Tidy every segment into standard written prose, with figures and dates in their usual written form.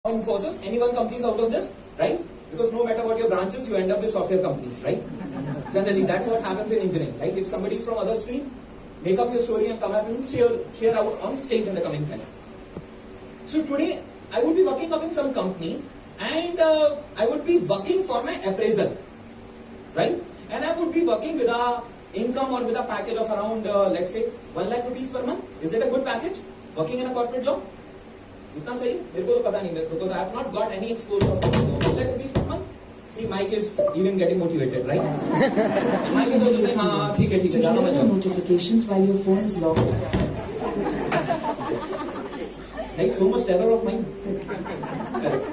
Infosys, any one company is out of this, right? Because no matter what your branch is, you end up with software companies, right? Generally, that's what happens in engineering, right? If somebody is from other stream, make up your story and come up and share out on stage in the coming time. So today, I would be working up in some company and I would be working for my appraisal, right? And I would be working with a income or with a package of around, let's say, 1 lakh rupees per month. Is it a good package? Working in a corporate job? इतना सही मेरे को तो पता नहीं because I have not got any exposure of 1 lakh rupees per month. See, Mike is even getting motivated, right? Mike is also saying, हाँ ठीक है जाना मत जाओ. Notifications while your phone is locked. Like so much terror of mine. Correct.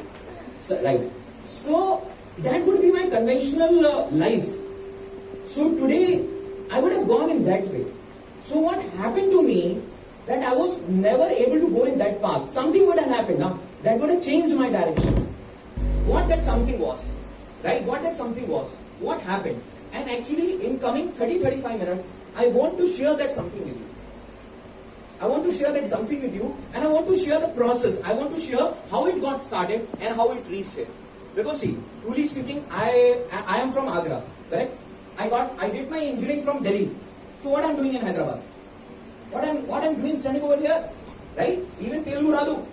So, right. So that would be my conventional life. So today I would have gone in that way. So what happened to me? That I was never able to go in that path. Something would have happened now. That would have changed my direction. What that something was. Right? What that something was. What happened. And actually in coming 30-35 minutes, I want to share that something with you. I want to share that something with you and I want to share the process. I want to share how it got started and how it reached here. Because see, truly speaking, I am from Agra. Correct? I did my engineering from Delhi. So what I'm doing in Hyderabad? What I'm doing standing over here, right? Even Telugu Radu.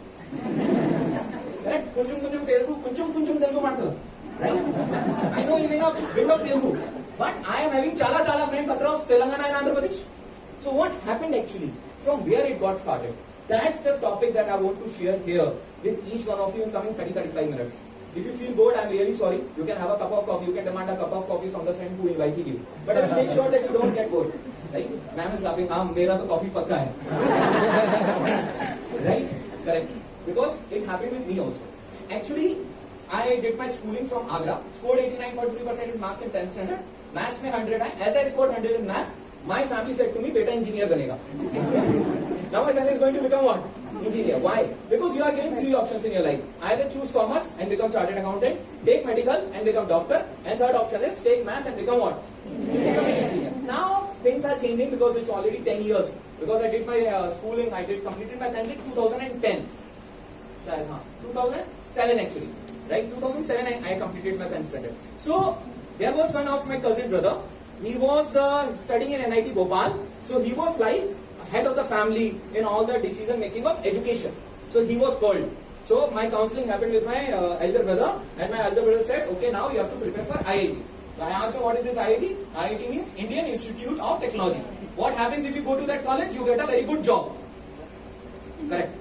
Correct? Kunchum Telugu Martha. Right? I know even a bit of Telugu. But I am having chala friends across Telangana and Andhra Pradesh. So what happened actually? From where it got started? That's the topic that I want to share here with each one of you in coming 30-35 minutes. If you feel bored, I'm really sorry. You can have a cup of coffee. You can demand a cup of coffee from the friend who invited you. But I will make sure that you don't get bored. Right? Ma'am is laughing. हाँ मेरा तो coffee पक्का है. Right? Correct. Because it happened with me also. Actually, I did my schooling from Agra. Scored 89.3% in maths in 10th standard. Maths में 100 है. As I scored 100 in maths, my family said to me, "Beta engineer बनेगा." Now my son is going to become what? Engineer. Why? Because you are given 3 options in your life. Either choose commerce and become chartered accountant, take medical and become doctor, and third option is take maths and become what? Become an engineer. Now things are changing because it's already 10 years. Because I did my schooling, I completed my 10th in 2010. 2007 actually. Right? 2007 I completed my 10th standard. So there was one of my cousin brother. He was studying in NIT Bhopal. So he was like head of the family in all the decision making of education. So he was called. So my counseling happened with my elder brother, and my elder brother said, okay, now you have to prepare for IIT. So I asked him, what is this IIT? IIT means Indian Institute of Technology. What happens if you go to that college? You get a very good job. Correct.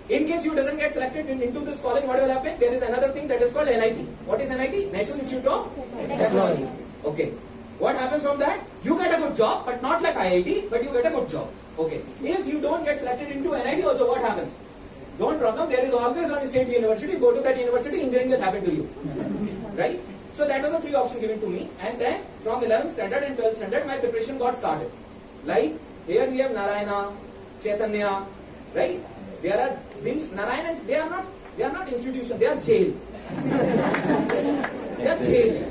In case you doesn't get selected into this college, what will happen? There is another thing that is called NIT. What is NIT? National Institute of Technology. Okay. What happens from that? You get a good job, but not like IIT, but you get a good job. Okay. If you don't get selected into NIT also, what happens? Don't problem, there is always one state university. Go to that university, engineering will happen to you. Right? So that was the 3 options given to me. And then from 11th standard and 12th standard, my preparation got started. Like here we have Narayana, Chaitanya, right? There are these Narayana, they are not institutions, they are jail. They are jail.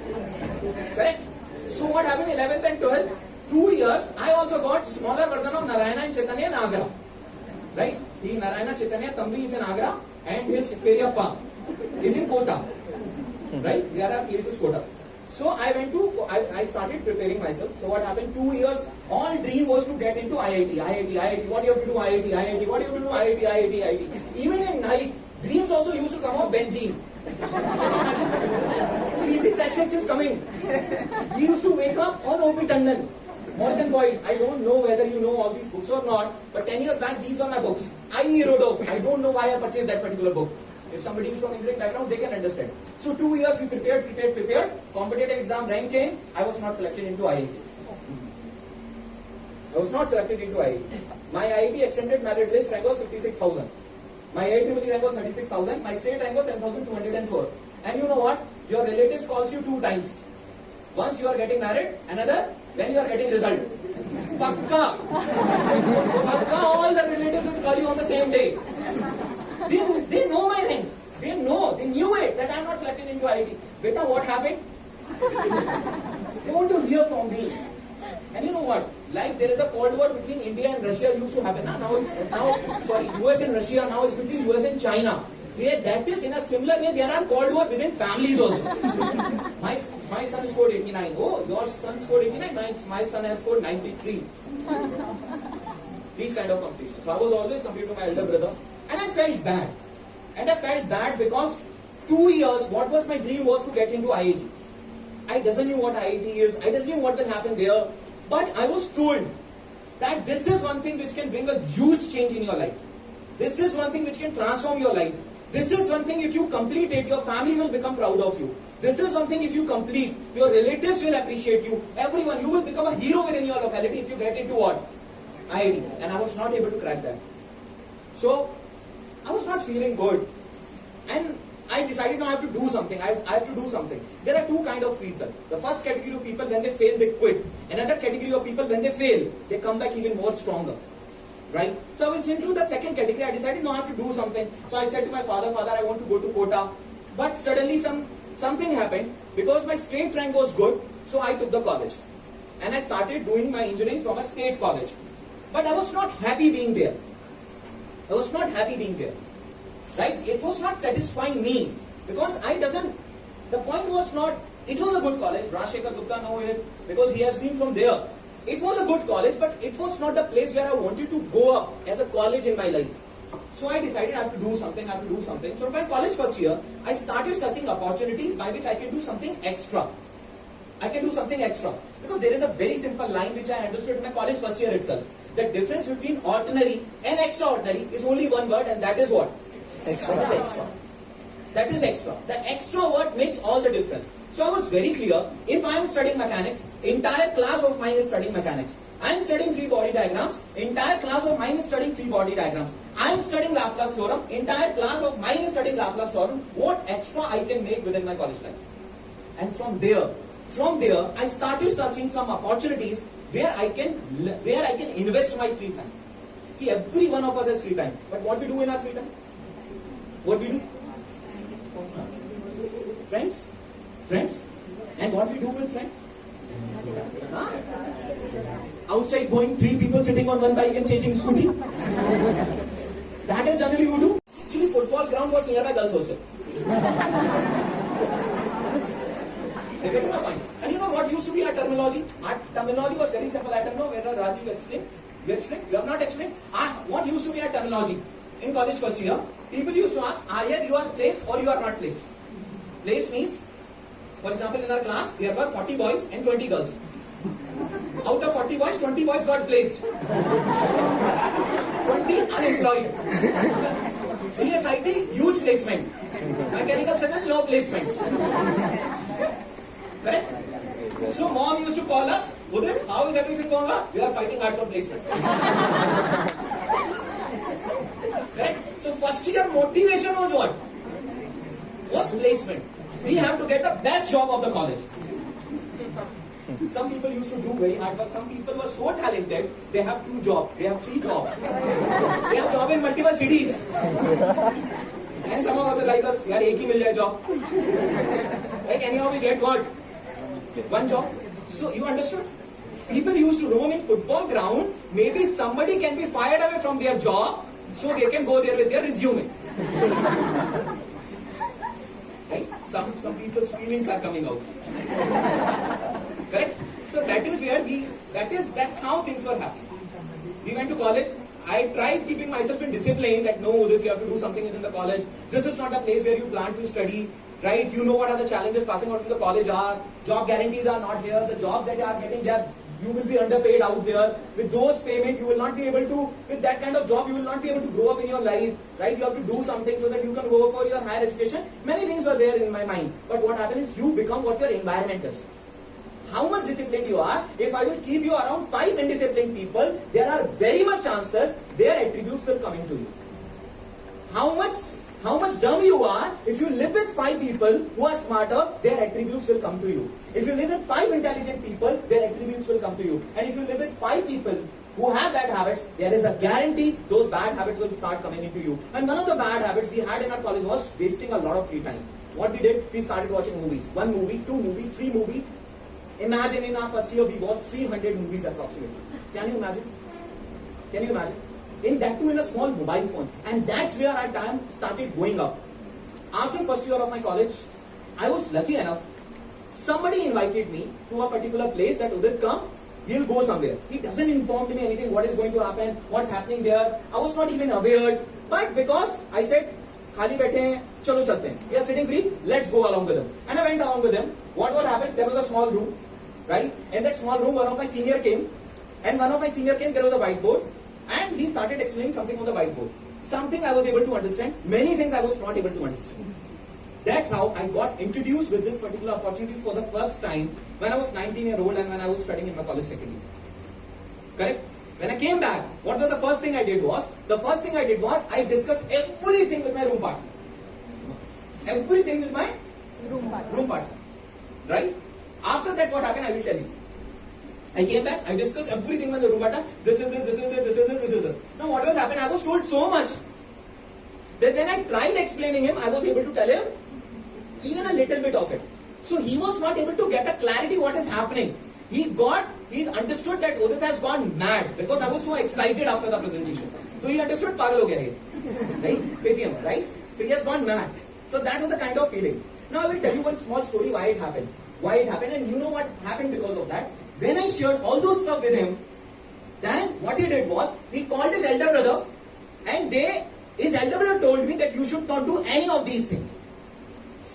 Correct? So what happened 11th and 12th? 2 years, I also got smaller version of Narayana and Chaitanya in Agra. Right? See, Narayana Chaitanya Tambi is in Agra and his Periappa is in Kota. Right? There are places Kota. So I went to, I started preparing myself. So what happened? 2 years, all dream was to get into IIT. What do you have to do? IIT. What do you have to do? IIT. Even in night, dreams also used to come out benzene. C6H6 is coming. We used to wake up on O.P. Tandon. Morrison Boyd. I don't know whether you know all these books or not, but 10 years back, these were my books. I.E. Rodolph. I don't know why I purchased that particular book. If somebody is from engineering background, they can understand. So 2 years we prepared. Competitive exam rank came. I was not selected into IIT. My IIT extended merit list rank was 56,000. My IIT rank was 36,000. My state rank was 7,204. And you know what? Your relatives calls you 2 times. Once you are getting married, another when you are getting result. Pakka. All the relatives will call you on the same day. They know my rank. They knew it, that I am not selected into IIT. Beta, what happened? They want to hear from me. And you know what? Like there is a Cold War between India and Russia used to happen. Now US and Russia, now it's between US and China. That is in a similar way, there are Cold War within families also. my son scored 89. Oh, your son scored 89. My son has scored 93. These kind of competitions. So I was always competing with my elder brother, and I felt bad. And I felt bad because 2 years, what was my dream was to get into IIT. I doesn't know what IIT is. I doesn't know what will happen there. But I was told that this is one thing which can bring a huge change in your life. This is one thing which can transform your life. This is one thing, if you complete it, your family will become proud of you. This is one thing, if you complete, your relatives will appreciate you. Everyone, you will become a hero within your locality if you get into what? IIT. And I was not able to crack that. So, I was not feeling good. And I decided now I have to do something. I have to do something. There are two kinds of people. The first category of people, when they fail, they quit. Another category of people, when they fail, they come back even more stronger. Right? So I was into the second category. I decided now I have to do something. So I said to my father, I want to go to Kota. But suddenly something happened. Because my state rank was good, so I took the college. And I started doing my engineering from a state college. But I was not happy being there. I was not happy being there. Right? It was not satisfying me. Because the point was not, it was a good college. Rajshekhar Gupta knows it because he has been from there. It was a good college, but it was not the place where I wanted to go up as a college in my life. So I decided I have to do something, So in my college first year, I started searching opportunities by which I can do something extra. Because there is a very simple line which I understood in my college first year itself. The difference between ordinary and extraordinary is only one word, and that is what? Extra. That is extra. The extra word makes all the difference. So I was very clear, if I am studying mechanics, entire class of mine is studying mechanics. I am studying free body diagrams, entire class of mine is studying free body diagrams. I am studying Laplace theorem, entire class of mine is studying Laplace theorem. What extra I can make within my college life? And from there, I started searching some opportunities where I can invest my free time. See, every one of us has free time. But what we do in our free time? What we do? Friends? And what we do with friends? Huh? Outside going, 3 people sitting on one bike and chasing scooty. That is generally you do. Actually, football ground was nearby girls' hostel. They get to my point. And you know what used to be our terminology? Our terminology was very simple. I don't know whether Rajiv explained. You explained? You have not explained? What used to be our terminology? In college first year, people used to ask, either you are placed or you are not placed. Placed means, for example, in our class, there were 40 boys and 20 girls. Out of 40 boys, 20 boys got placed. 20 unemployed. CSIT, huge placement. Mechanical civil, no placement. Correct? So mom used to call us, Udit, how is everything going on? We are fighting hard for placement. Correct? So first year motivation was what? Was placement. We have to get the best job of the college. Some people used to do very hard, but some people were so talented, they have 2 jobs, they have 3 jobs. They have job in multiple cities. And some of us are like us, yaar, ek hi mil jaye job. Like anyhow we get what? 1 job. So you understood? People used to roam in football ground, maybe somebody can be fired away from their job, so they can go there with their resume. Right? Some people's feelings are coming out. Correct? So that is where that's how things were happening. We went to college. I tried keeping myself in discipline that no, Udit, you have to do something within the college. This is not a place where you plan to study. Right? You know what are the challenges passing out in the college are. Job guarantees are not there. The jobs that you are getting there, you will be underpaid out there. With those payment, you will not be able to, with that kind of job, you will not be able to grow up in your life. Right? You have to do something so that you can go for your higher education. Many things were there in my mind. But what happens is you become what your environment is. How much disciplined you are, if I will keep you around 5 indisciplined people, there are very much chances their attributes will come into you. How much dumb you are, if you live with 5 people who are smarter, their attributes will come to you. If you live with 5 intelligent people, their attributes will come to you. And if you live with 5 people who have bad habits, there is a guarantee those bad habits will start coming into you. And one of the bad habits we had in our college was wasting a lot of free time. What we did, we started watching movies. 1 movie, 2 movies, 3 movies. Imagine in our first year we watched 300 movies approximately. Can you imagine? In that too in a small mobile phone. And that's where our time started going up. After first year of my college, I was lucky enough. Somebody invited me to a particular place that Udit come, we'll go somewhere. He doesn't inform me anything, what is going to happen, what's happening there. I was not even aware. But because I said, खाली बैठे हैं, चलो चलते हैं. We are sitting free, let's go along with them. And I went along with them. What happened? There was a small room, right? In that small room, one of my senior came. And one of my senior came, there was a whiteboard. And he started explaining something on the whiteboard. Something I was able to understand. Many things I was not able to understand. That's how I got introduced with this particular opportunity for the first time when I was 19-year-old and when I was studying in my college second year. Correct? When I came back, what was the first thing I did was, I discussed everything with my room partner. Everything with my room partner. Right? After that, what happened, I will tell you. I came back, I discussed everything with the room partner. This is this. Now what was happening, I was told so much that when I tried explaining him, I was able to tell him even a little bit of it. So he was not able to get the clarity what is happening. He understood that Udit has gone mad because I was so excited after the presentation. So he understood pagal ho gaya ye. Right? Right? So he has gone mad. So that was the kind of feeling. Now I will tell you one small story why it happened. And you know what happened because of that. When I shared all those stuff with him, then what he did was, he called his elder brother and his elder brother told me that you should not do any of these things.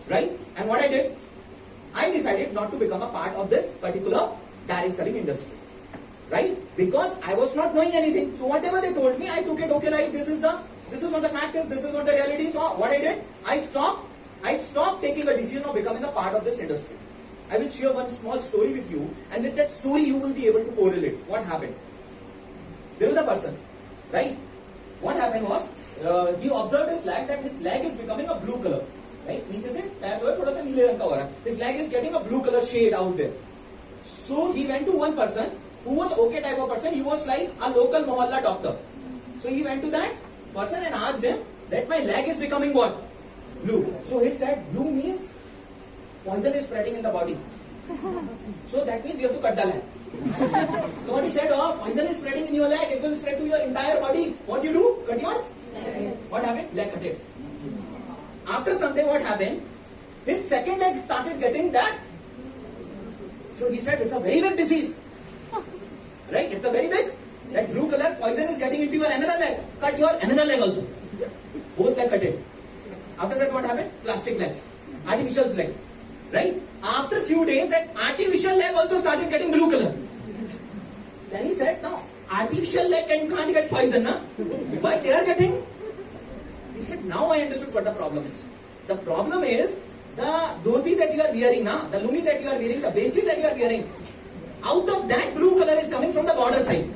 Right? And what I did? I decided not to become a part of this particular direct selling industry. Right? Because I was not knowing anything. So whatever they told me, I took it, okay, right, this is what the fact is, this is what the reality is. So what I did? I stopped taking a decision of becoming a part of this industry. I will share one small story with you, and with that story you will be able to correlate what happened. There was a person, right? What happened was, he observed his leg, that his leg is becoming a blue color. Right? नीचे से पैर जो है थोड़ा सा नीले रंग का हो रहा है. His leg is getting a blue color shade out there. So he went to one person who was okay type of person. He was like a local mohalla doctor. So he went to that person and asked him that my leg is becoming what? Blue. So he said blue means poison is spreading in the body. So that means you have to cut the leg. So what he said, poison is spreading in your leg, it will spread to your entire body. What you do? Cut your leg. What happened? Leg cut it. After some day what happened? His second leg started getting that. So he said, it's a very big disease. Right? It's a very big. That blue color poison is getting into your another leg. Cut your another leg also. Both leg cut it. After that what happened? Plastic legs. Artificial leg. Right? After few days, that artificial leg also started getting blue color. Then he said, no, artificial leg can't get poison, na? Why they are getting? He said, now I understood what the problem is. The problem is, the dhoti that you are wearing, na, the lungi that you are wearing, the vestige that you are wearing, out of that blue color is coming from the border side.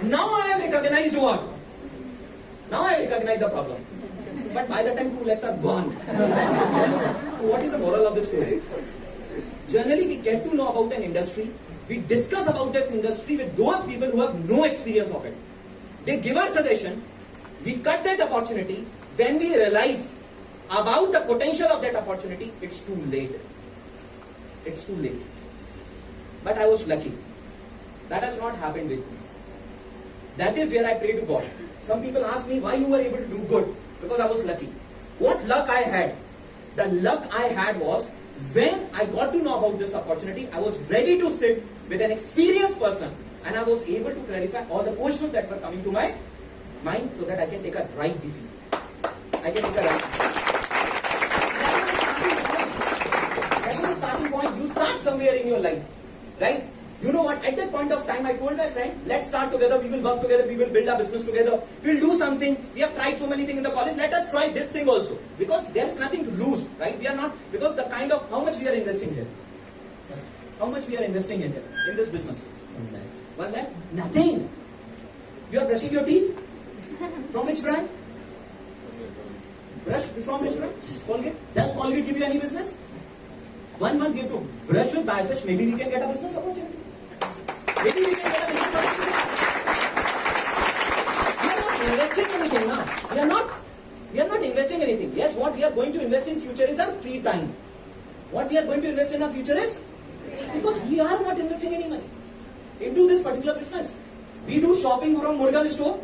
Now I have recognized what? Now I recognize the problem. But by the time 2 legs are gone. What is the moral of the story? Generally, we get to know about an industry. We discuss about this industry with those people who have no experience of it. They give us suggestion. We cut that opportunity. When we realize about the potential of that opportunity, it's too late. It's too late. But I was lucky. That has not happened with me. That is where I pray to God. Some people ask me why you were able to do good. Because I was lucky. What luck I had? The luck I had was when I got to know about this opportunity, I was ready to sit with an experienced person and I was able to clarify all the questions that were coming to my mind so that I can take a right decision. I can take a right decision. That is the starting point. You start somewhere in your life. Right? You know what? At that point of time, I told my friend, let's start together, we will work together, we will build our business together, we will do something. We have tried so many things in the college, let us try this thing also. Because there is nothing to lose, right? We are not, because the kind of, how much we are investing here? How much we are investing in here, in this business? 1 lakh? Nothing. You are brushing your teeth? From which brand? Brush from which brand? Colgate. Does Colgate give you any business? 1 month we have to brush with Biosearch, maybe we can get a business opportunity. Maybe we can get a business opportunity. We are not investing anything now. We are not investing anything. Yes, what we are going to invest in future is our free time. What we are going to invest in our future is? Because we are not investing any money. into this particular business. We do shopping from Murugan store,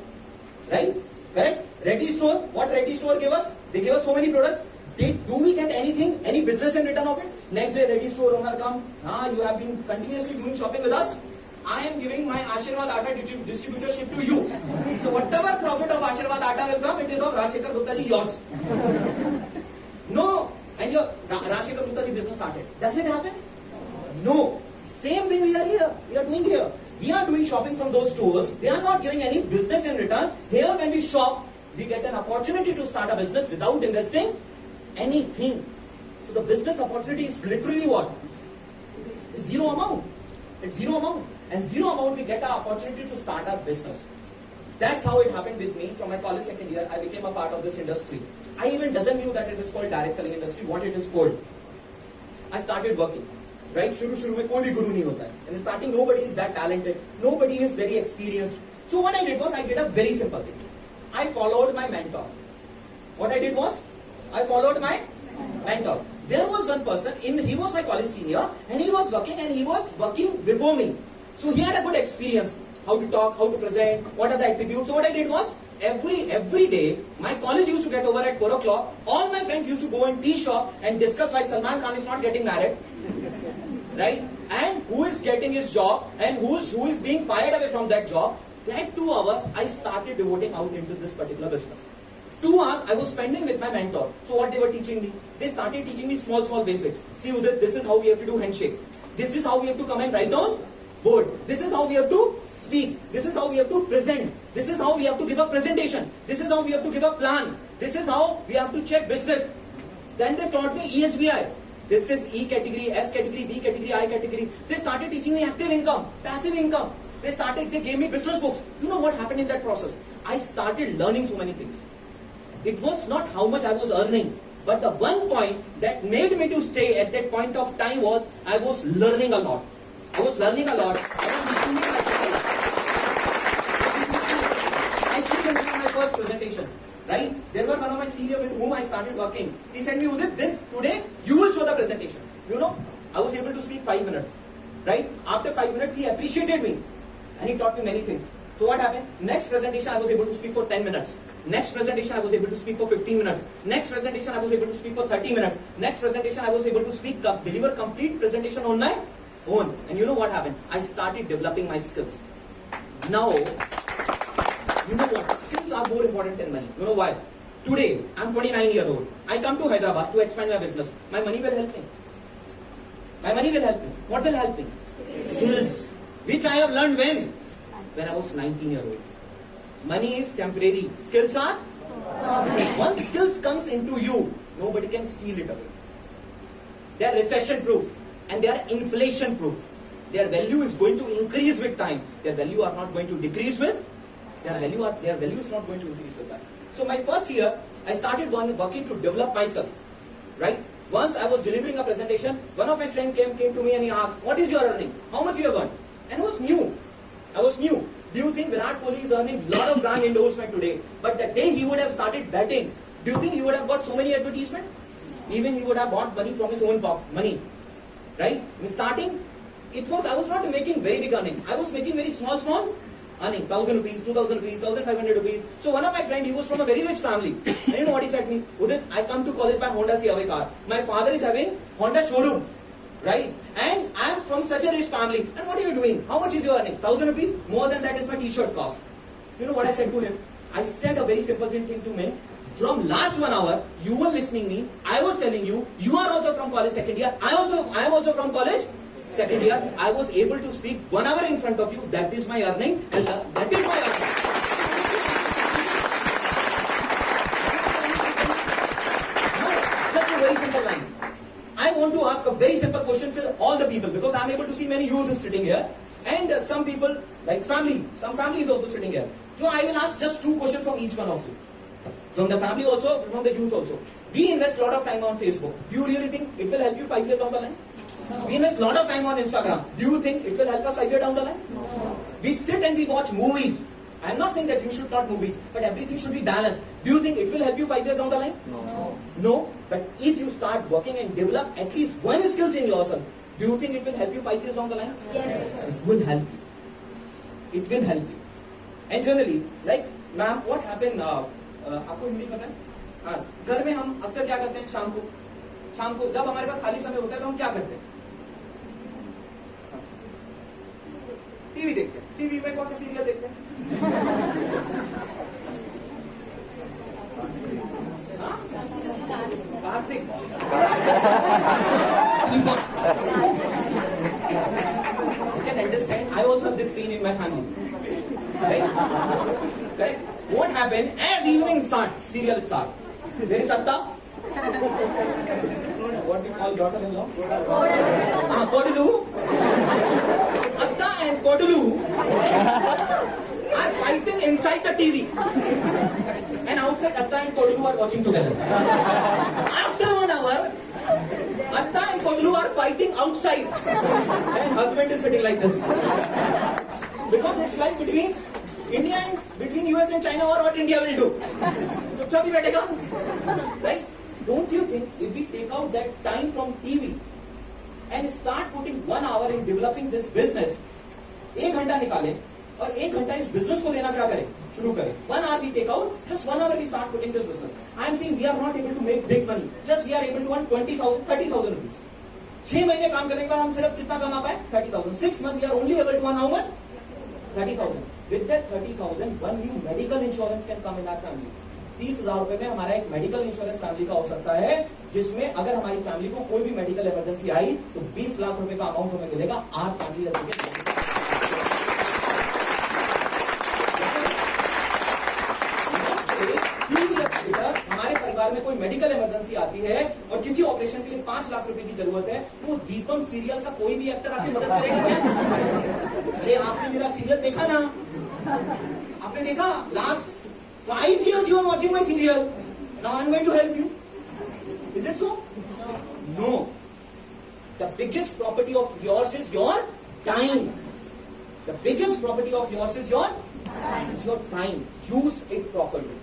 right? Correct? Reddy store. What Reddy store gave us? They gave us so many products. Do we get anything, any business in return of it? Next day, Reddy store owner come. You have been continuously doing shopping with us. I am giving my Ashirvad Atta distributorship to you. So whatever profit of Ashirvad Atta will come, it is of Rajshekhar Gupta ji, yours. No. And your Rajshekhar Gupta ji business started. Does it happen? No. Same thing we are here. We are doing here. We are doing shopping from those stores. They are not giving any business in return. Here when we shop, we get an opportunity to start a business without investing anything. So the business opportunity is literally what? Zero amount. It's zero amount. And zero amount we get an opportunity to start our business. That's how it happened with me. From my college second year, I became a part of this industry. I even doesn't knew that it is called direct selling industry, what it is called. I started working. Right? शुरू में कोई भी गुरु नहीं होता है. In the starting, nobody is that talented. Nobody is very experienced. So what I did was, I did a very simple thing. I followed my mentor. What I did was, I followed my mentor. There was one person, he was my college senior, and he was working before me. So he had a good experience. How to talk, how to present, what are the attributes. So what I did was, every day, my college used to get over at 4 o'clock. All my friends used to go in tea shop and discuss why Salman Khan is not getting married. Right? And who is getting his job and who is being fired away from that job. That 2 hours I started devoting out into this particular business. 2 hours I was spending with my mentor. So what they were teaching me? They started teaching me small basics. See Udit, this is how we have to do handshake. This is how we have to come and write down board. This is how we have to speak. This is how we have to present. This is how we have to give a presentation. This is how we have to give a plan. This is how we have to check business. Then they taught me ESBI. This is E category, S category, B category, I category. They started teaching me active income, passive income. They gave me business books. You know what happened in that process? I started learning so many things. It was not how much I was earning, but the one point that made me to stay at that point of time was, I was learning a lot. I was learning a lot. I still remember my first presentation. Right? There were one of my senior with whom I started working. He said me, Udit, this today you will show the presentation. You know, I was able to speak 5 minutes. Right? After 5 minutes, he appreciated me. And he taught me many things. So what happened? Next presentation, I was able to speak for 10 minutes. Next presentation, I was able to speak for 15 minutes. Next presentation, I was able to speak for 30 minutes. Next presentation, I was able to deliver complete presentation on my own. And you know what happened? I started developing my skills. Now, you know what? Skills are more important than money. You know why? Today, I'm 29 years old. I come to Hyderabad to expand my business. My money will help me. My money will help me. What will help me? Skills. Which I have learned when? When I was 19 years old. Money is temporary. Skills are? Once skills comes into you, nobody can steal it away. They are recession proof and they are inflation proof. Their value is going to increase with time. Their value are not going to decrease with. Their value is not going to increase with time. So my first year, I started working to develop myself. Right? Once I was delivering a presentation, one of my friends came to me and he asked, what is your earning? How much you have earned? And I was new. Do you think Virat Kohli is earning a lot of brand endorsement today? But the day he would have started batting, do you think he would have got so many advertisements? Even he would have bought money from his own money. Right? In starting, I was not making very big earning. I was making very small earning. 1,000 rupees, 2,000 rupees, 1,500 rupees. So one of my friends, he was from a very rich family. And you know what he said to me? Udit, I come to college by Honda CRV car. My father is having Honda showroom. Right? And I am from such a rich family. And what are you doing? How much is your earning? 1,000 rupees? More than that is my t-shirt cost. You know what I said to him? I said a very simple thing to him. From last 1 hour, you were listening me. I was telling you, you are also from college second year. I am also from college second year. I was able to speak 1 hour in front of you. That is my earning. And that is my earning. Now, such a very simple line. I want to ask a very simple question to all the people because I am able to see many youth sitting here and some people like family. Some family is also sitting here. So I will ask just 2 questions from each one of you. From the family also, from the youth also. We invest a lot of time on Facebook. Do you really think it will help you 5 years down the line? No. We invest a lot of time on Instagram. Do you think it will help us 5 years down the line? No. We sit and we watch movies. I am not saying that you should not movies, but everything should be balanced. Do you think it will help you 5 years down the line? No. No. But if you start working and develop at least one skills in yourself, do you think it will help you 5 years down the line? Yes. It will help you. it will help you. And generally, like, ma'am, what happened? आपको हिंदी पता है? हाँ, घर में हम अक्सर क्या करते हैं? शाम को जब हमारे पास खाली समय होता है तो हम क्या करते हैं? टीवी देखते हैं. टीवी में कौन सा सीरियल देखते हैं? हाँ? Kartik. You can understand. I also have this pain in my family. Right? Correct? What happened? As evening start, serial start. There is Atta. What we call daughter-in-law? Kodulu. Atta and Kodulu are fighting inside the TV. And outside, Atta and Kodulu are watching together. After 1 hour, Atta and Kodulu are fighting outside. And husband is sitting like this. Because it's like between India and between US and China, or what India will do. चुपचाप ही बैठेगा. Right? Don't you think if we take out that time from TV and start putting 1 hour in developing this business, 1 घंटा निकालें और 1 घंटा इस business को देना क्या करें? शुरू करें. 1 hour we take out, just 1 hour we start putting this business. I am saying we are not able to make big money. Just we are able to earn 20,000, 30,000 rupees. 6 महीने काम करने के बाद हम सिर्फ कितना कमा पाए? 30,000. 6 months we are only able to earn how much? 30,000. With that 30,000, one new medical insurance can come in our family. 30,000 रुपए में हमारा एक मेडिकल इंश्योरेंस फैमिली का हो सकता है, जिसमें अगर हमारी फैमिली को कोई भी मेडिकल इमरजेंसी आई तो 20 लाख रुपए का अमाउंट हमें मिलेगा. आर फैमिली हमारे परिवार में कोई मेडिकल इमरजेंसी आती है और किसी ऑपरेशन के लिए 5 लाख रुपए की जरूरत है, तो दीपम सीरियल का कोई भी एक्टर आपकी मदद करेगा क्या? अरे आपने मेरा सीरियल देखा ना? आपने देखा? Last 5 years you are watching my serial. Now I am going to help you. Is it so? No. The biggest property of yours is your time. The biggest property of yours is your time. Use it properly.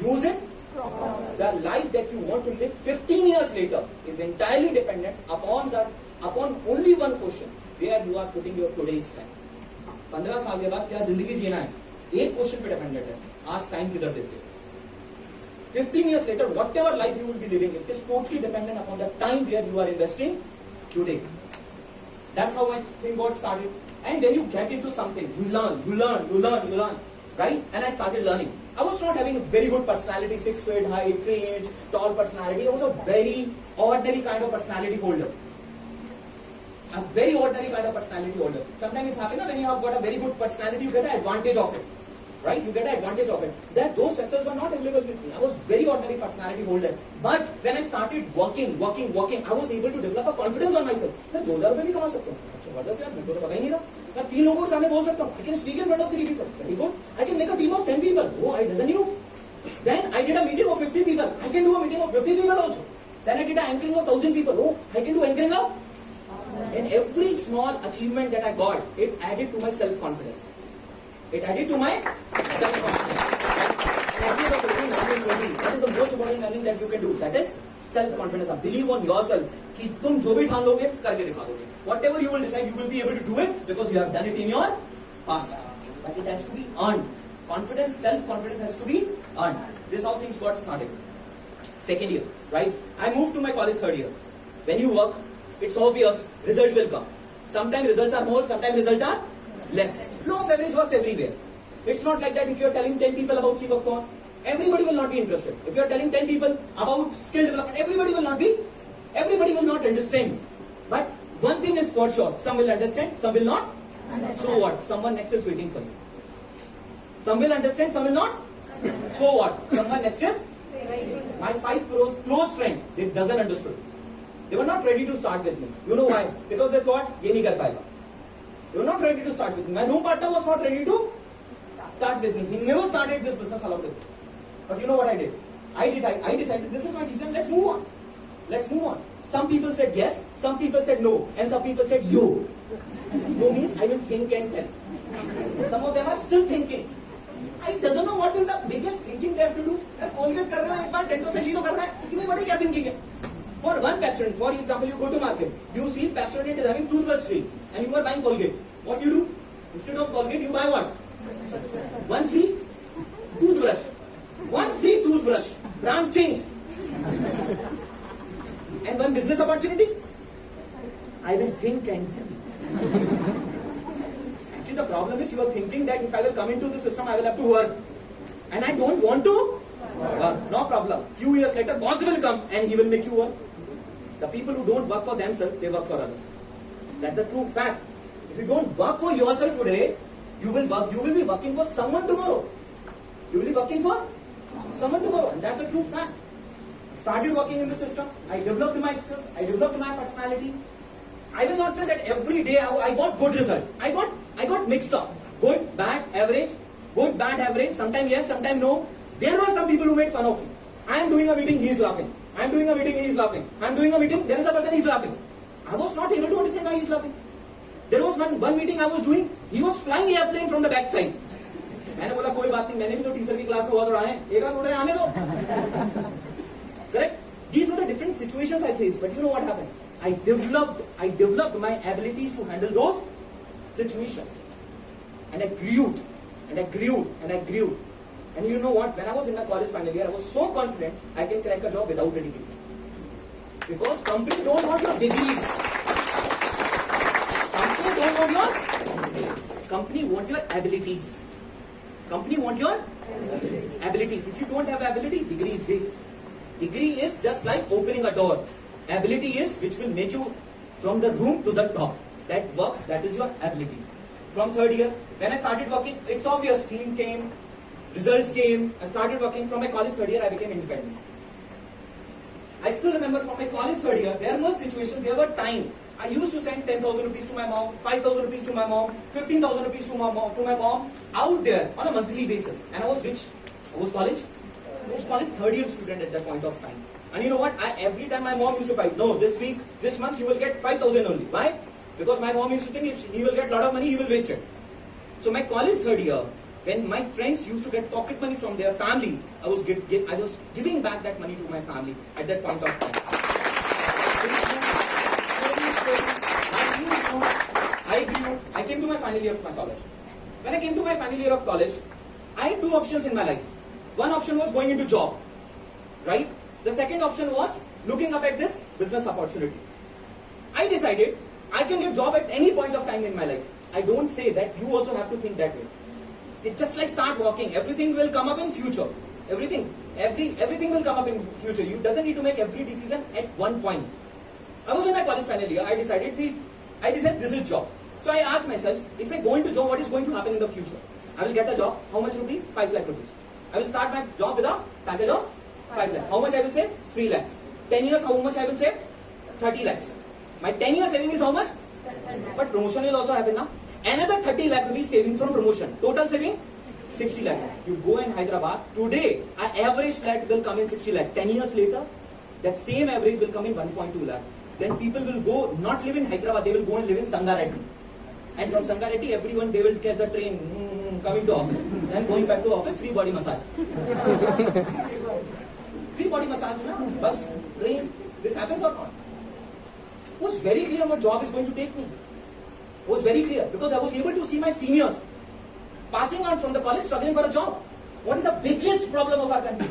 Use it properly. The life that you want to live 15 years later is entirely dependent upon only one question: where you are putting your today's time. 15 साल के बाद क्या जिंदगी जीना है? एक question पे dependent है, आज टाइम किधर देते हो. 15 years later, whatever life you will be living, it is totally dependent upon the time where you are investing today. That's how my thing got started. And when you get into something, you learn, right? And I started learning. I was not having a very good personality, 6 feet height, 3 inch, tall personality. I was a very ordinary kind of personality holder. A very ordinary kind of personality holder. Sometimes it's happened when you have got a very good personality, you get an advantage of it. Right? You get an advantage of it. That those factors were not available with me. I was very ordinary personality holder. But when I started working, I was able to develop a confidence on myself. मैं 2,000 रुपए भी कमा सकता हूँ. अच्छा जबरदस्त यार, मेरे को तो पता ही नहीं था. मैं 3 लोगों के सामने बोल सकता हूँ. I can speak in front of 3 people. Very good. I can make a team of 10 people. Oh, I doesn't knew. Then I did a meeting of 50 people. I can do a meeting of 50 people also. Then I did an anchoring of 1,000 people. Oh, I can do anchoring of. And every small achievement that I got, it added to my self-confidence. It added to my self-confidence. That is the most important learning that you can do. That is self-confidence. Believe on yourself. कि तुम जो भी ठान लोगे करके दिखा दोगे. Whatever you will decide, you will be able to do it because you have done it in your past. But it has to be earned. Confidence, self-confidence has to be earned. This is how things got started. Second year, right? I moved to my college 3rd year. When you work, it's obvious result will come. Sometimes results are more, sometimes results are less. Law of average works everywhere. It's not like that if you are telling 10 people about Sivakon, everybody will not be interested. If you are telling 10 people about skill development, everybody will not understand. But one thing is for sure, some will understand, some will not. So what? Someone next is waiting for you. Some will understand, some will not. So what? Someone next is. My 5 close friend, they doesn't understood. They were not ready to start with me. You know why? Because they thought, ये नहीं कर पाएगा. They were not ready to start with me. My room partner was not ready to start with me. He never started this business along with me. But you know what I did? I decided this is my decision. Let's move on. Some people said yes, some people said no, and some people said yo. Yo means I will think and tell. Some of them are still thinking. I doesn't know what is the biggest thinking they have to do. Colgate कर रहे हो एक बार dento से शीतो करना है. इतनी बड़ी क्या thinking है? For one Pepsodent, for example, you go to market, you see Pepsodent is having toothbrush free, and you are buying Colgate. What you do? Instead of Colgate, you buy what? One free toothbrush. One free toothbrush. Brand change. And one business opportunity. I will think and actually the problem is you are thinking that if I will come into the system, I will have to work. And I don't want to work. No problem. Few years later, boss will come and he will make you work. The people who don't work for themselves, they work for others. That's a true fact. If you don't work for yourself today, you will be working for someone tomorrow. You will be working for someone tomorrow. And that's a true fact. I started working in the system. I developed my skills. I developed my personality. I will not say that every day I got good result. I got mixed up. Good, bad, average. Good, bad, average. Sometimes yes, sometimes no. There were some people who made fun of me. I am doing a meeting, he is laughing. I am doing a meeting, he is laughing. I am doing a meeting, there is a person, he is laughing. I was not able to understand why he is laughing. There was one meeting I was doing, he was flying airplane from the back side. मैंने बोला कोई बात नहीं, मैंने भी तो teacher की class में बहुत रहा है, एक आध उड़े आने दो. Correct? These were the different situations I faced, but you know what happened? I developed my abilities to handle those situations. And I grew, and I grew, and I grew. And you know what? When I was in my college final year, I was so confident I can crack a job without a degree. Because company don't want your degrees. Company don't want your. Company want your abilities. Company want your abilities. If you don't have ability, degree is waste. Degree is just like opening a door. Ability is which will make you from the room to the top. That works. That is your ability. From third year, when I started working, it's obvious. Team came. Results came. I started working from my college third year. I became independent. I still remember from my college third year, there was situations, there were time. I used to send 10,000 rupees to my mom, 5,000 rupees to my mom, 15,000 rupees to my mom, out there on a monthly basis. And I was rich. I was college third year student at that point of time. And you know what? Every time my mom used to fight, no, this month you will get 5,000 only. Why? Because my mom used to think if he will get a lot of money, he will waste it. So my college third year, when my friends used to get pocket money from their family, I was giving back that money to my family at that point of time. I came to my final year of my college. When I came to my final year of college, I had two options in my life. One option was going into job, right? The second option was looking up at this business opportunity. I decided I can get job at any point of time in my life. I don't say that you also have to think that way. It's just like start walking. Everything will come up in future. Everything will come up in future. You doesn't need to make every decision at one point. I was in my college final year. I decided this is job. So I asked myself, if I go into job, what is going to happen in the future? I will get a job. How much rupees? 5 lakh rupees. I will start my job with a package of 5 lakh. How much I will save? 3 lakhs. 10 years, how much I will save? 30 lakhs. My 10-year saving is how much? But promotion will also happen now. Another 30 lakh rupees saving from promotion. Total saving? 60 lakhs. You go in Hyderabad. Today, an average flat will come in 60 lakh. 10 years later, that same average will come in 1.2 lakh. Then people will go, not live in Hyderabad, they will go and live in Sangareddy. And from Sangareddy, everyone, they will catch the train, coming to office. Then going back to office, free body massage. Free body massage, bus, train. This happens or not? It was very clear what job is going to take me. It was very clear because I was able to see my seniors passing out from the college struggling for a job. What is the biggest problem of our country?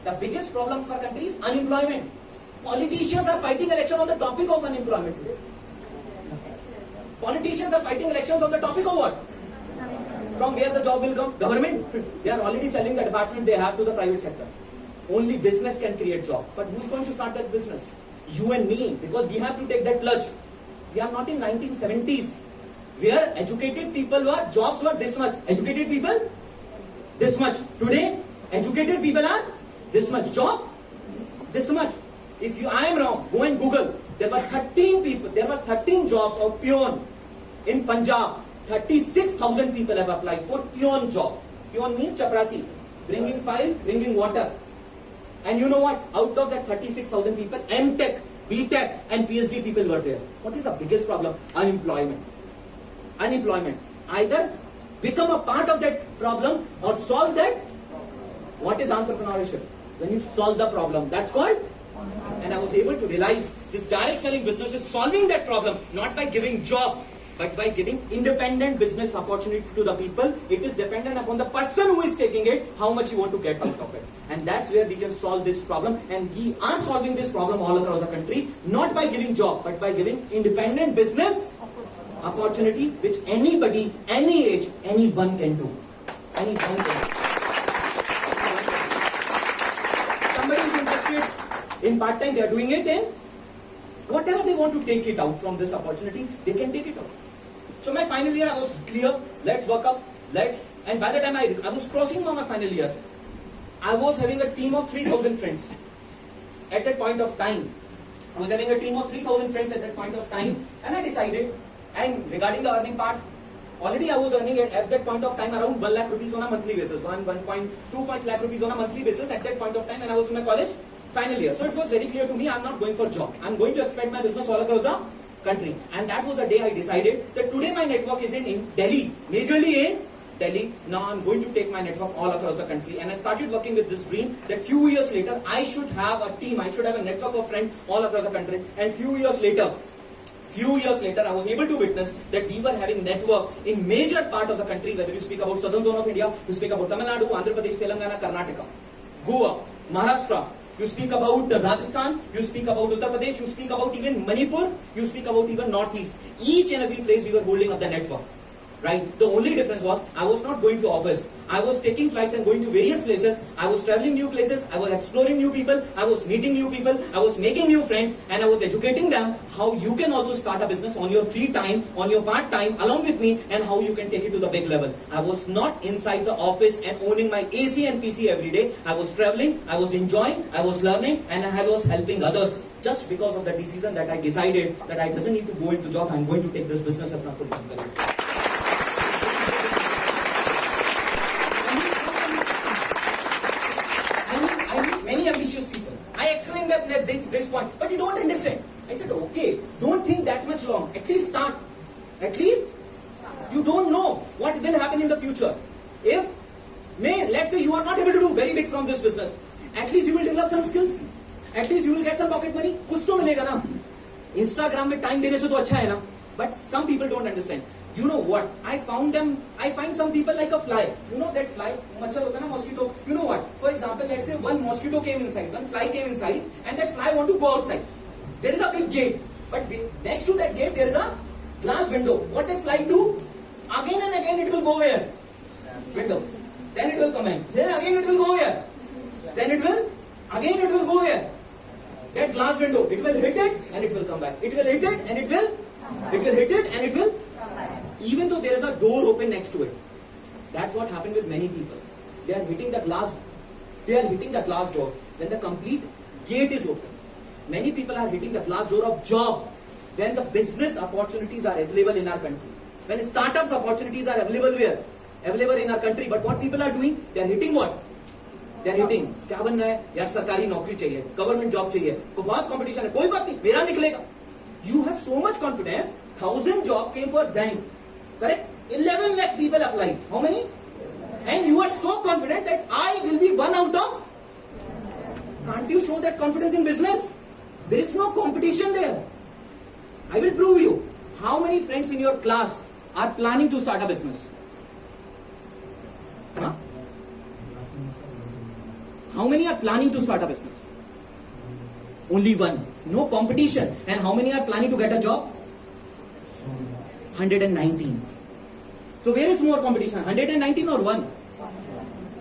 The biggest problem of our country is unemployment. Politicians are fighting election on the topic of unemployment today. Politicians are fighting elections on the topic of what? From where the job will come? Government. They are already selling the department they have to the private sector. Only business can create job. But who's going to start that business? You and me. Because we have to take that plunge. We are not in 1970s. Where educated people were, jobs were this much. Educated people, this much. Today, educated people are this much. Job, this much. If I am wrong, go and Google. There were 13 jobs of peon in Punjab. 36,000 people have applied for peon job. Peon means chaprasi. Bringing file, bringing water. And you know what? Out of that 36,000 people, M.Tech, B.Tech and PhD people were there. What is the biggest problem? Unemployment. Unemployment. Either become a part of that problem or solve that. What is entrepreneurship? When you solve the problem, that's called. And I was able to realize this direct selling business is solving that problem, not by giving job, but by giving independent business opportunity to the people. It is dependent upon the person who is taking it, how much you want to get out of it. And that's where we can solve this problem. And we are solving this problem all across the country, not by giving job, but by giving independent business opportunity, which anybody, any age, anyone can do. Anyone can do. Somebody is interested in part-time, they are doing it in whatever they want to take it out from this opportunity, they can take it out. So my final year, I was clear, let's work up, and by the time I was crossing my final year, I was having a team of 3,000 friends. At that point of time, I was having a team of 3,000 friends at that point of time, and I decided, and regarding the earning part, already I was earning at that point of time around 1 lakh rupees on a monthly basis, 1.25 lakh rupees on a monthly basis at that point of time when I was in my college final year. So it was very clear to me, I'm not going for job. I'm going to expand my business all across the country. And that was the day I decided that today my network is in Delhi, majorly in Delhi. Now I'm going to take my network all across the country. And I started working with this dream that few years later, I should have a team, I should have a network of friends all across the country. And few years later, I was able to witness that we were having network in major part of the country, whether you speak about southern zone of India, you speak about Tamil Nadu, Andhra Pradesh, Telangana, Karnataka, Goa, Maharashtra, you speak about Rajasthan, you speak about Uttar Pradesh, you speak about even Manipur, you speak about even Northeast. Each and every place we were holding up the network. Right? The only difference was I was not going to office. I was taking flights and going to various places. I was traveling new places. I was exploring new people. I was meeting new people. I was making new friends, and I was educating them how you can also start a business on your free time, on your part time, along with me, and how you can take it to the big level. I was not inside the office and owning my AC and PC every day. I was traveling. I was enjoying. I was learning, and I was helping others. Just because of the decision that I decided that I doesn't need to go into job. I'm going to take this business up. Many ambitious people. I explained them that this point, but you don't understand. I said, okay, don't think that much long. At least start. At least you don't know what will happen in the future. If, let's say you are not able to do very big from this business, at least you will develop some skills. At least you will get some pocket money. कुछ तो मिलेगा ना. Instagram में time देने से तो अच्छा है ना. But some people don't understand. You know what? I find some people like a fly. You know that fly? मच्छर होता है ना, mosquito. You know what? For example, let's say one mosquito came inside, one fly came inside, and that fly want to go outside. There is a big gate, but next to that gate there is a glass window. What that fly do? Again and again it will go where? Window. Then it will come in. Then again it will go where? Then it will go where? That glass window. It will hit it and it will come back. It will hit it and it will hit it and it will. Even though there is a door open next to it. That's what happened with many people. They are hitting the glass door when the complete gate is open. Many people are hitting the glass door of job when the business opportunities are available in our country. When startups opportunities are available where? Available in our country. But what people are doing? They are hitting what? They are hitting. क्या बनना है? यार सरकारी नौकरी चाहिए, government job चाहिए, को बहुत कंपटीशन है, कोई बात नहीं, मेरा निकलेगा. You have so much confidence. 1,000 job came for bank. Correct? 11 lakh people applied. How many? And you are so confident that I will be one out of. Can't you show that confidence in business? There is no competition there. I will prove you. How many friends in your class are planning to start a business? Huh? How many are planning to start a business? Only one. No competition. And how many are planning to get a job? 119. So where is more competition? 119 or 1?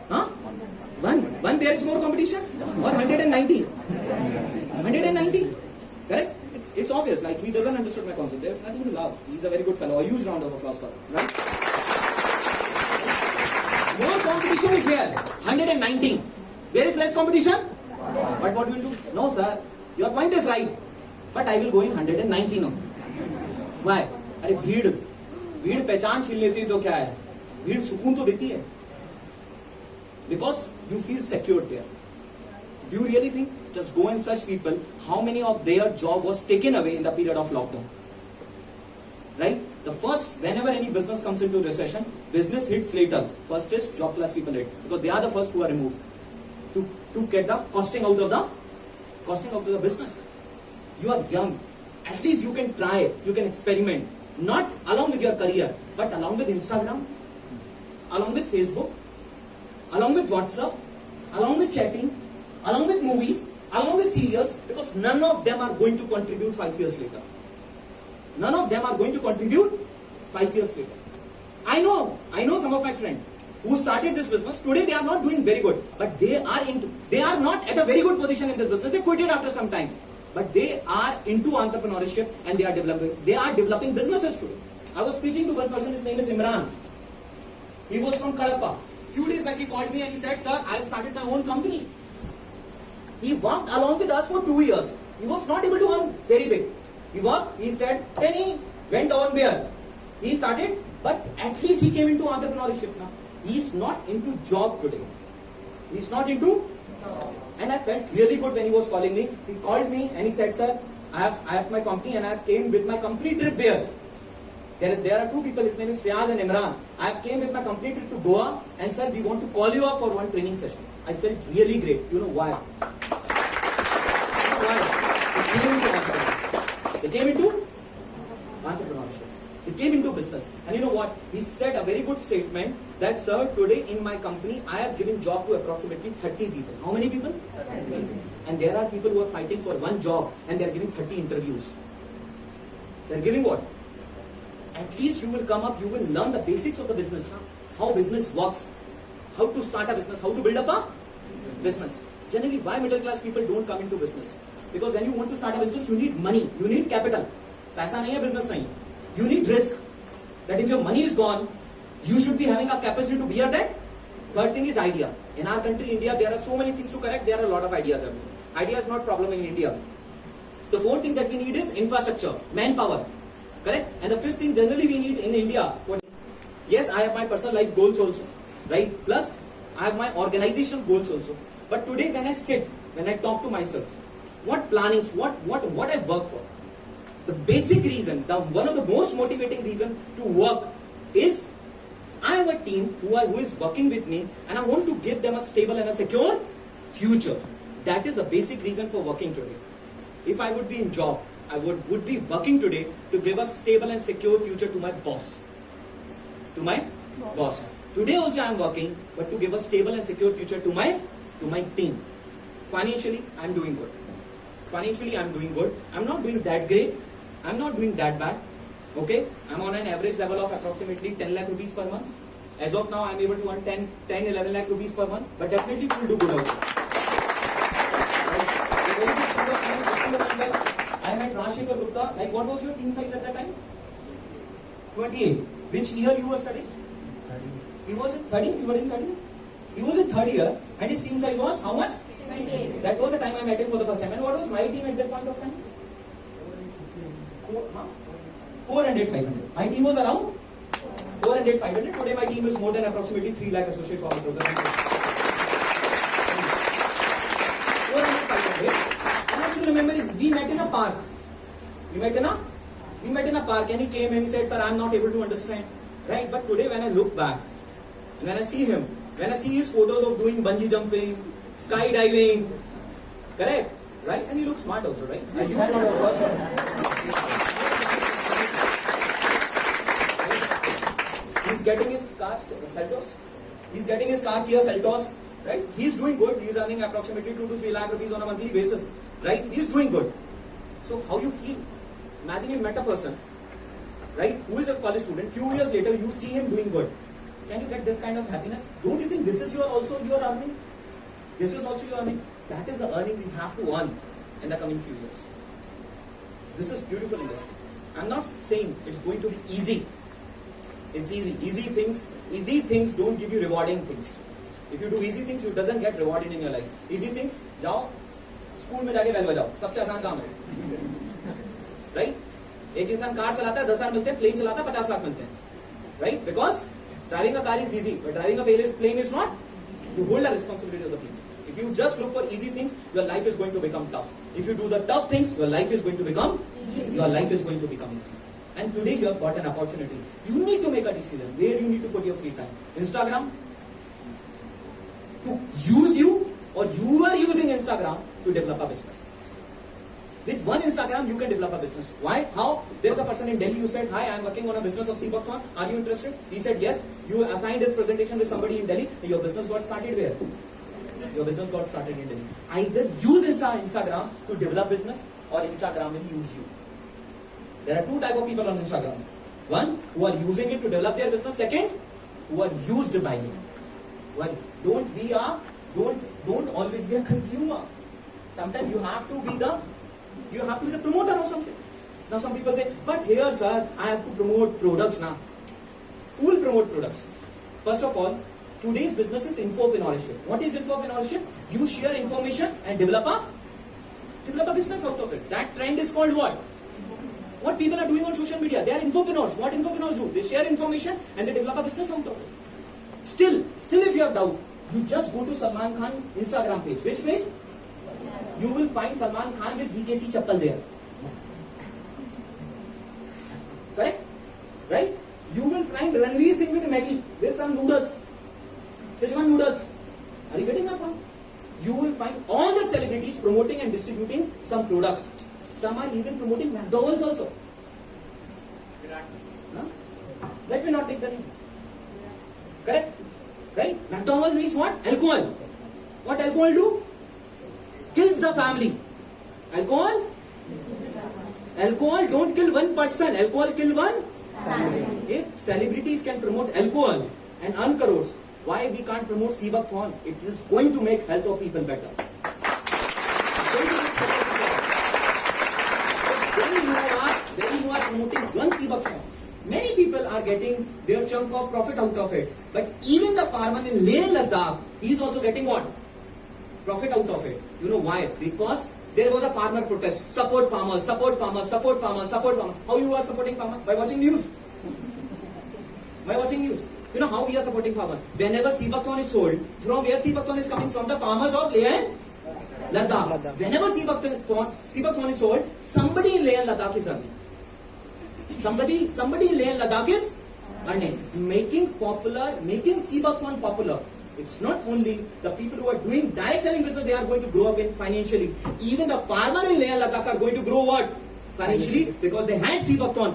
Huh? 1 there is more competition? Or 119? 119. Correct? It's obvious. Like, he doesn't understand my concept. There's nothing to love. He's a very good fellow. A huge round of applause for him. Right? More competition is here. 119. Where is less competition? But what will do? No, sir. Your point is right. But I will go in 119 now. Why? अरे भीड़ पहचान छीन लेती है तो क्या है? भीड़ सुकून तो देती है. Because you feel secure there. Do you really think? Just go and search people. How many of their job was taken away in the period of lockdown? Right? The first, whenever any business comes into recession, business hits later. First is job class people hit, because they are the first who are removed to get the costing out of the business. You are young. At least you can try. You can experiment. not along with your career, but along with Instagram, along with Facebook, along with WhatsApp, along with chatting, along with movies, along with serials, because none of them are going to contribute 5 years later. None of them are going to contribute 5 years later. I know some of my friends who started this business. Today they are not doing very good, but they are not at a very good position in this business. They quit it after some time, but they are into entrepreneurship and they are developing businesses today. I was speaking to one person. His name is Imran. He was from Kadapa. Few days back he called me and he said, "Sir, I have started my own company." He worked along with us for 2 years. He was not able to earn very big. He worked, he started, then he went on there. He started, but at least he came into entrepreneurship now. He is not into job today. He is not into job. And I felt really good when he was calling me. He called me and he said, "Sir, I have my company and I have came with my complete trip there. There are two people, his name is Fiyaz and Imran. I have came with my complete trip to Goa and sir, we want to call you up for one training session." I felt really great. You know why? They came into entrepreneurship. They came into business. And you know what? He said a very good statement that, "Sir, today in my company, I have given job to approximately 30 people." How many people? 30. And there are people who are fighting for one job and they are giving 30 interviews. They are giving what? At least you will come up, you will learn the basics of the business. How business works. How to start a business. How to build up a business. Generally, why middle class people don't come into business? Because when you want to start a business, you need money, you need capital. Paisa nahi hai, business nahi. You need risk. That if your money is gone, you should be having a capacity to bear that. Third thing is idea. In our country, India, there are so many things to correct. There are a lot of ideas. Idea is not problem in India. The fourth thing that we need is infrastructure, manpower. Correct? And the fifth thing generally we need in India. Yes, I have my personal life goals also. Right? Plus, I have my organizational goals also. But today when I sit, when I talk to myself, what plannings, what I work for. The basic reason, one of the most motivating reason to work is I have a team who is working with me and I want to give them a stable and a secure future. That is the basic reason for working today. If I would be in job, I would be working today to give a stable and secure future to my boss. To my boss. Today also I am working, but to give a stable and secure future to my team. Financially, I am doing good. Financially, I am doing good. I am not doing that great. I am not doing that bad. Okay? I am on an average level of approximately 10 lakh rupees per month. As of now, I am able to earn 11 lakh rupees per month. But definitely we will do good also. I met Rajshekhar Gupta. Like, what was your team size at that time? 28. Which year you were studying? 30. He was in 30? You were in 30? He was in third year and his team size was how much? 28. That was the time I met him for the first time. And what was my team at that point of time? 400, 500. My team was around 400, 500. Today my team is more than approximately 3 lakh associates all across the country. 400, 500. And I still remember we met in a park. We met in a park and he came and he said, "Sir, I am not able to understand." Right? But today when I look back and when I see him, when I see his photos of doing bungee jumping, skydiving, correct? Right? And he looks smart also, right? And you should of course. He's getting his car Seltos. He's getting his car Kia Seltos. Right? He's doing good. He's earning approximately 2 to 3 lakh rupees on a monthly basis. Right? He's doing good. So how you feel? Imagine you met a person, right, who is a college student. Few years later, you see him doing good. Can you get this kind of happiness? Don't you think this is also your earning? This is also your earning. That is the earning we have to earn in the coming few years. This is beautiful industry. I'm not saying it's going to be easy. It's easy. Easy things don't give you rewarding things. If you do easy things, you doesn't get rewarded in your life. Easy things, जाओ school में जाके bell बजाओ, सबसे आसान काम है. Right? एक इंसान कार चलाता है 10,000 मिलते हैं, प्लेन चलाता है 50 लाख मिलते हैं. Right? Because driving a car is easy, but driving a plane is not. You hold the responsibility of the plane. If you just look for easy things, your life is going to become tough. If you do the tough things, your life is going to become easy. And today you have got an opportunity. You need to make a decision where you need to put your free time. Instagram to use you, or you are using Instagram to develop a business. With one Instagram, you can develop a business. Why? How? There's a person in Delhi who said, "Hi, I'm working on a business of Seabuckthorn. Are you interested?" He said, "Yes." You assigned his presentation with somebody in Delhi. Your business got started where? Your business got started in Delhi. Either use Instagram to develop business, or Instagram will use you. There are two types of people on Instagram. One, who are using it to develop their business. Second, who are used by it. One, don't always be a consumer. Sometimes you have to be the promoter of something. Now some people say, "But here, sir, I have to promote products now." Who will promote products? First of all, today's business is infopreneurship. What is infopreneurship? You share information and develop a business out of it. That trend is called what? What people are doing on social media. They are infopreneurs. What infopreneurs do? They share information and they develop a business out of it. Still if you have doubt, you just go to Salman Khan Instagram page. Which page? You will find Salman Khan with VKC chappal there. Correct? Right? You will find Ranveer Singh with Maggi, with some noodles. Szechuan noodles. Are you getting my point? You will find all the celebrities promoting and distributing some products. Some are even promoting McDonald's also. Huh? Let me not take the name. Correct? Right? McDonald's means what? Alcohol. What alcohol do? Kills the family. Alcohol don't kill one person. Alcohol kill one family. If celebrities can promote alcohol and earn crores, why we can't promote Seabuckthorn? It is going to make health of people better. When you are promoting one Seabuckthorn, many people are getting their chunk of profit out of it. But even the farmer in Leh and Ladakh, he is also getting what? Profit out of it. You know why? Because there was a farmer protest. Support farmers, support farmers, support farmers, support farmers. How you are supporting farmers? By watching news. By watching news. You know how we are supporting farmers? Whenever Seabuckthorn is sold, from where Seabuckthorn is coming? From the farmers of Leh and Ladakh. Whenever Seabuckthorn is sold, somebody in Leh and Ladakh is earning. Somebody in Leh and Ladakh is earning. Making Seabuckthorn popular. It's not only the people who are doing direct selling business, they are going to grow up in financially. Even the farmer in Leh and Ladakh are going to grow what? Financially, because they had Seabuckthorn,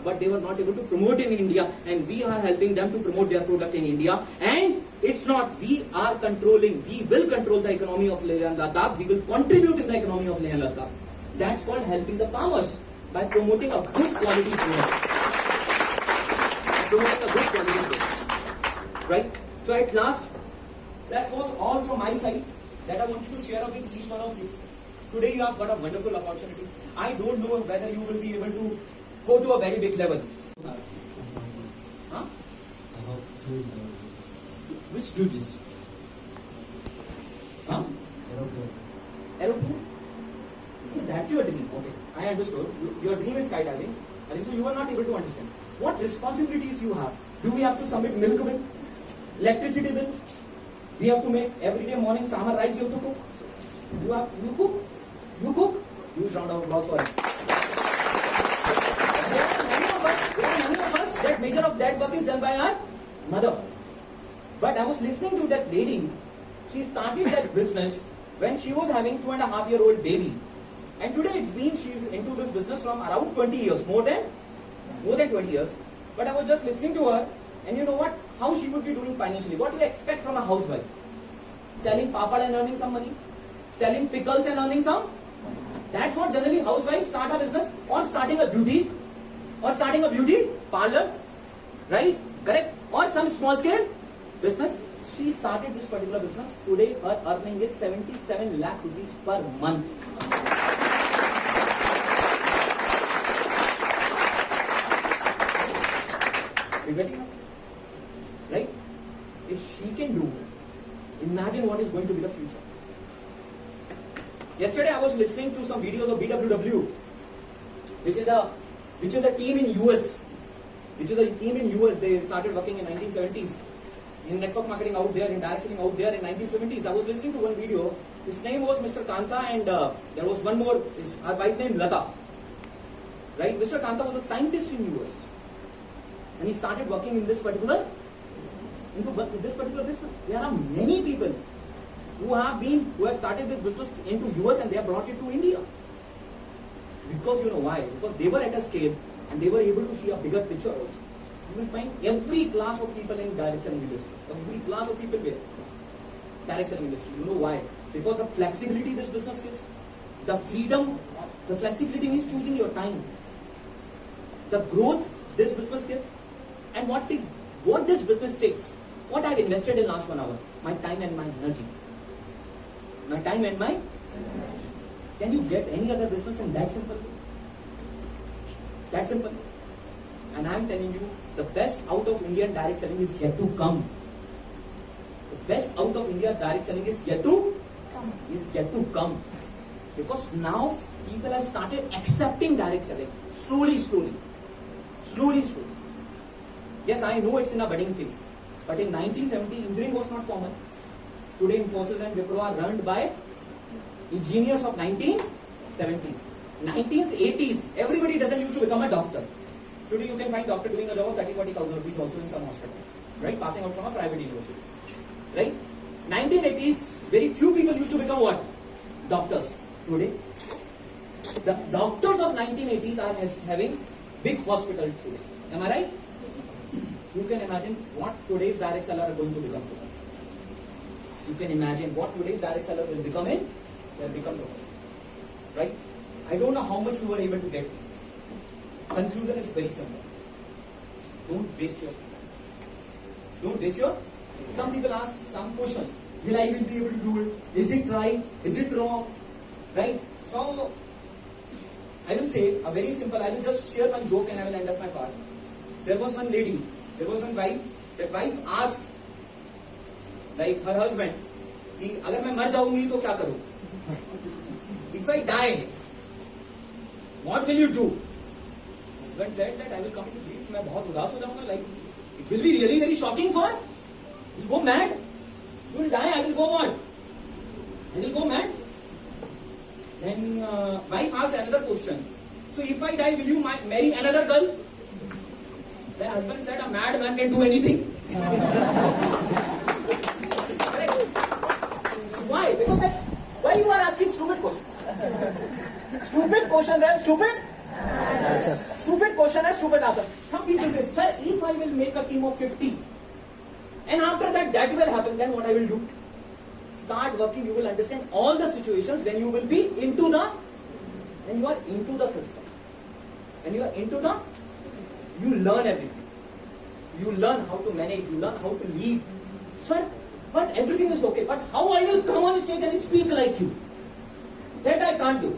but they were not able to promote in India, and we are helping them to promote their product in India. And it's not, we will control the economy of Leh and Ladakh, we will contribute in the economy of Leh and Ladakh. That's called helping the farmers by promoting a good quality product. Right? So at last, that was all from my side that I wanted to share with each one of you. Today you have got a wonderful opportunity. I don't know whether you will be able to go to a very big level. Huh? About 2 levels. Which duties? Huh? Aeroplane? That's your dream. Okay, I understood. Your dream is skydiving. I think so you are not able to understand. What responsibilities you have? Do we have to submit milk bill? Electricity bill? We have to make every day morning summer rice you have to cook? You cook? You cook? Huge round of applause for it. There are many of us that major of that work is done by our mother. But I was listening to that lady. She started that business when she was having 2.5-year-old baby. And today she's into this business from around 20 years, more than 20 years. But I was just listening to her, and you know what? How she would be doing financially. What do you expect from a housewife? Selling papad and earning some money? Selling pickles and earning some? That's what generally housewives start a business, or starting a beauty parlor, right? Correct? Or some small scale business. She started this particular business. Today her earning is 77 lakh rupees per month. You getting it? Right? If she can do it, imagine what is going to be the future. Yesterday I was listening to some videos of BWW, which is a team in US. They started working in 1970s in network marketing out there, in direct selling out there in 1970s. I was listening to one video. His name was Mr. Kanta, and there was one more. Her wife named Lata. Right? Mr. Kanta was a scientist in US, and he started working in this particular business. There are many people who have started this business into US and they have brought it to India. Because you know why? Because they were at a scale and they were able to see a bigger picture also. You will find every class of people in direct selling industry. Every class of people there. Direct selling industry. You know why? Because the flexibility this business gives. The freedom, the flexibility means choosing your time. The growth this business gives. And what this business takes. What I've invested in last 1 hour. My time and my energy. My time and my energy. Can you get any other business in that simple? That simple. And I'm telling you, the best out of Indian direct selling is yet to come. The best out of India direct selling is yet to come. Because now people have started accepting direct selling slowly. Yes, I know it's in a budding phase. But in 1970, engineering was not common. Today, Infosys and Wipro are run by engineers of 1970s. 1980s, everybody doesn't used to become a doctor. Today you can find doctor doing a job of 30,000-40,000 rupees also in some hospital. Right? Passing out from a private university. Right? 1980s, very few people used to become what? Doctors. Today, the doctors of 1980s are having big hospitals today. Am I right? You can imagine what today's direct seller are going to become. You can imagine what today's direct seller will become in. They will become doctor. Right? I don't know how much you were able to get. Conclusion is very simple. Don't waste your time. Don't waste your. Some people ask some questions. Will I be able to do it? Is it right? Is it wrong? Right? So, I will say a very simple. I will just share one joke and I will end up my part. There was one lady. There was one wife. That wife asked, like her husband, कि अगर मैं मर जाऊंगी तो क्या करूं? If I die, what will you do? Husband said that I will come to grief. मैं बहुत उदास हो जाऊंगा. Like it will be really very shocking for her. You will go mad. You will die. I will go what? I will go mad. Then wife asks another question. So if I die, will you marry another girl? The husband said, a mad man can do anything. Why? Because why you are asking stupid questions? Stupid questions have stupid answers. Stupid question has stupid answer. Some people say, sir, if I will make a team of 50, and after that will happen, then what I will do? Start working, you will understand all the situations when you will be when you are into the system. When you are into you learn everything. You learn how to manage, you learn how to lead. Sir, but everything is okay. But how I will come on stage and speak like you? That I can't do.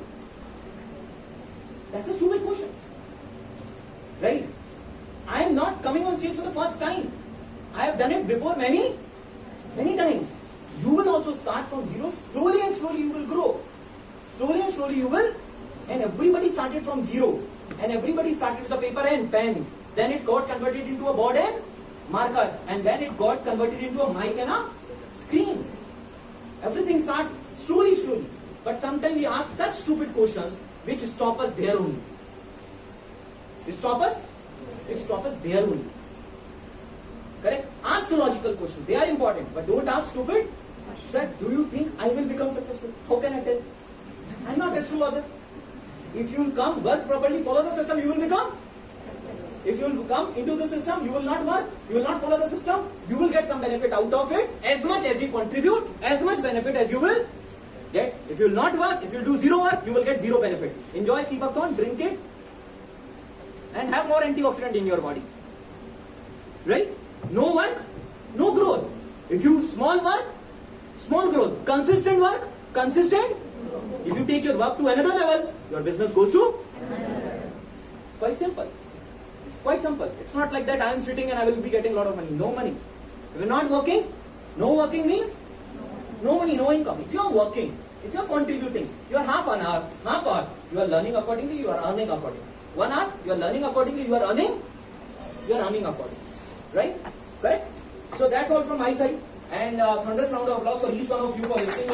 That's a stupid question. Right? I am not coming on stage for the first time. I have done it before many times. You will also start from zero. Slowly and slowly you will grow. Slowly and slowly you will. And everybody started from zero. And everybody started with a paper and pen. Then it got converted into a board and marker. And then it got converted into a mic and a screen. Everything starts slowly. But sometimes we ask such stupid questions which stop us there only. It stop us there only. Correct? Ask logical questions. They are important. But don't ask stupid. Sir, do you think I will become successful? How can I tell? I am not astrologer. If you will come, work properly, follow the system, you will become. If you will come into the system, you will not work, you will not follow the system, you will get some benefit out of it. As much as you contribute, as much benefit as you will get. If you will not work, if you will do zero work, you will get zero benefit. Enjoy sea buckthorn, drink it, and have more antioxidant in your body. Right? No work, no growth. If you small work, small growth. Consistent work, consistent. If you take your work to another level, your business goes to It's quite simple. It's quite simple. It's not like that I am sitting and I will be getting a lot of money. No money. If you are not working, no working means no money, no income. If you are working, if you are contributing, you are half hour, you are learning accordingly, you are earning accordingly. 1 hour, you are learning accordingly, you are earning accordingly. Right? Correct? So that's all from my side. And thunderous round of applause for each one of you for listening.